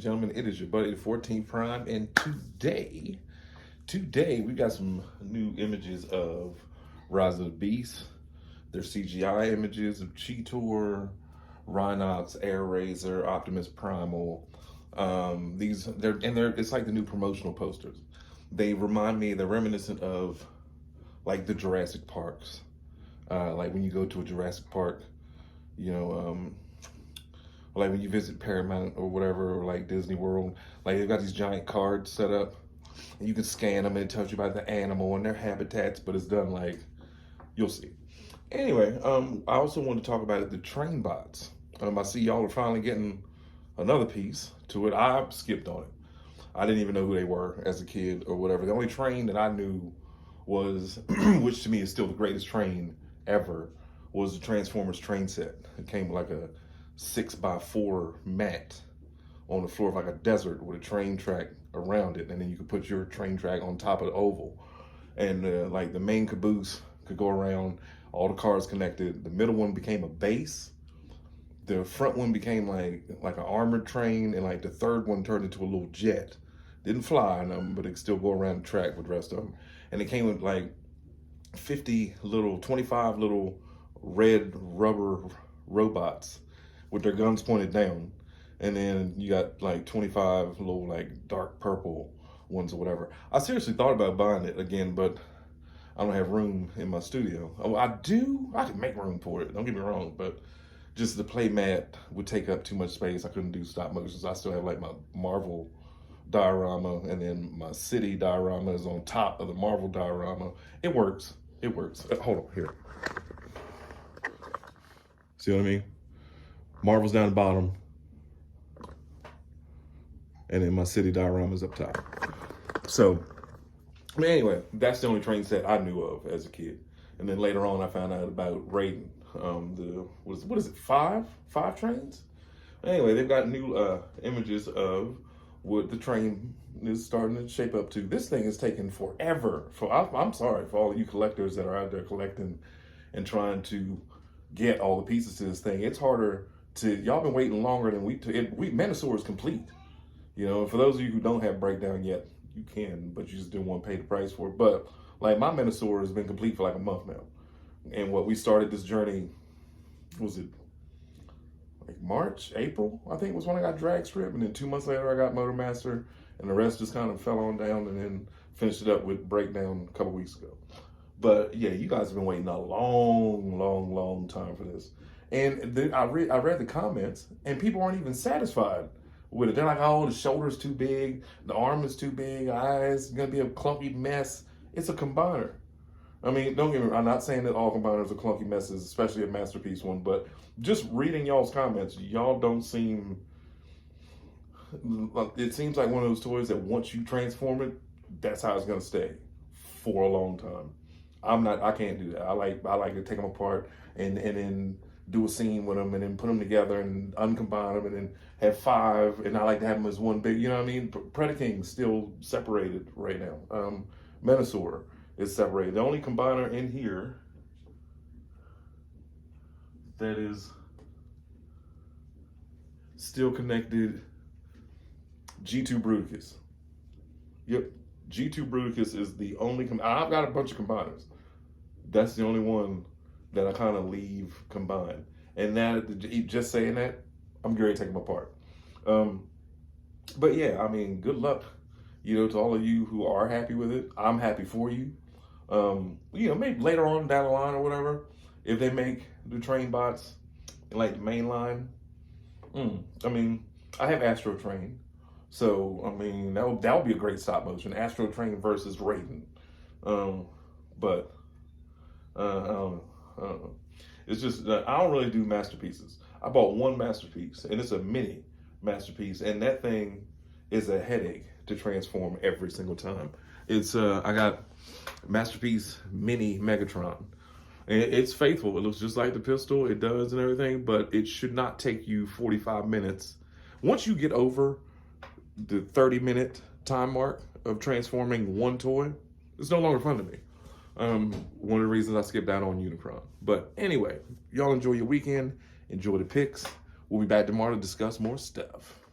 gentlemen, it is your buddy, the 14th Prime, and today we got some new images of Rise of the Beast. There's CGI images of Cheetor, Rhinox, Air Razor, Optimus Primal. It's like the new promotional posters. They're reminiscent of like the Jurassic Parks. Like when you go to a Jurassic Park, you know, like when you visit Paramount or whatever, or like Disney World, like they've got these giant cards set up and you can scan them and it tells you about the animal and their habitats, but it's done like, you'll see. Anyway, I also want to talk about the train bots. I see y'all are finally getting another piece to it. I skipped on it. I didn't even know who they were as a kid or whatever. The only train that I knew was, which to me is still the greatest train ever, was the Transformers train set. It came with like a 6x4 mat on the floor of like a desert with a train track around it, and then you could put your train track on top of the oval, and like the main caboose could go around, all the cars connected. The middle one became a base, the front one became like an armored train, and like the third one turned into a little jet. Didn't fly on them, but it could still go around the track with the rest of them. And it came with like 25 little red rubber robots with their guns pointed down, and then you got like 25 little like dark purple ones or whatever. I seriously thought about buying it again, but I don't have room in my studio. Oh, I can make room for it, don't get me wrong, but just the play mat would take up too much space. I couldn't do stop motions. I still have like my Marvel diorama, and then my city diorama is on top of the Marvel diorama. It works. Hold on, here. See what I mean? Marvel's down the bottom, and then my city diorama's up top. So, I mean, anyway, that's the only train set I knew of as a kid. And then later on, I found out about Raiden. What is it? Five trains? Anyway, they've got new images of what the train is starting to shape up to. This thing is taking forever. I'm sorry for all of you collectors that are out there collecting and trying to get all the pieces to this thing. It's harder to, y'all been waiting longer than Manosaur is complete. You know, for those of you who don't have breakdown yet, you can, but you just didn't want to pay the price for it. But like my Manosaur has been complete for like a month now. And what we started this journey, was it like March, April, I think was when I got drag strip, and then 2 months later I got Motor Master, and the rest just kind of fell on down, and then finished it up with breakdown a couple weeks ago. But yeah, you guys have been waiting a long time for this. And then I read the comments, and people aren't even satisfied with it. They're like, oh, the shoulder's too big, the arm is too big, eyes gonna be a clunky mess. It's a combiner. I mean, don't get me wrong, I'm not saying that all combiners are clunky messes, especially a Masterpiece one, but just reading y'all's comments, y'all don't seem, it seems like one of those toys that once you transform it, that's how it's gonna stay for a long time. I can't do that. I like to take them apart and then do a scene with them, and then put them together and uncombine them, and then have 5, and I like to have them as one big, you know what I mean? Predaking's still separated right now. Manosaur is separated. The only combiner in here that is still connected, G2 Bruticus. Yep, G2 Bruticus is the only, I've got a bunch of combiners. That's the only one that I kind of leave combined. And that, just saying that, I'm going to take them apart. But yeah, I mean, good luck, you know, to all of you who are happy with it. I'm happy for you. You know, maybe later on down the line or whatever, if they make the train bots in like the main line, I mean, I have Astro Train. So, I mean, that would be a great stop motion. Astro Train versus Raiden. But, I don't know. It's just, I don't really do masterpieces. I bought one masterpiece, and it's a mini masterpiece, and that thing is a headache to transform every single time. It's, I got Masterpiece Mini Megatron. And it's faithful. It looks just like the pistol. It does and everything, but it should not take you 45 minutes. Once you get over the 30-minute time mark of transforming one toy, it's no longer fun to me. One of the reasons I skipped out on Unicron. But anyway, y'all enjoy your weekend. Enjoy the picks. We'll be back tomorrow to discuss more stuff.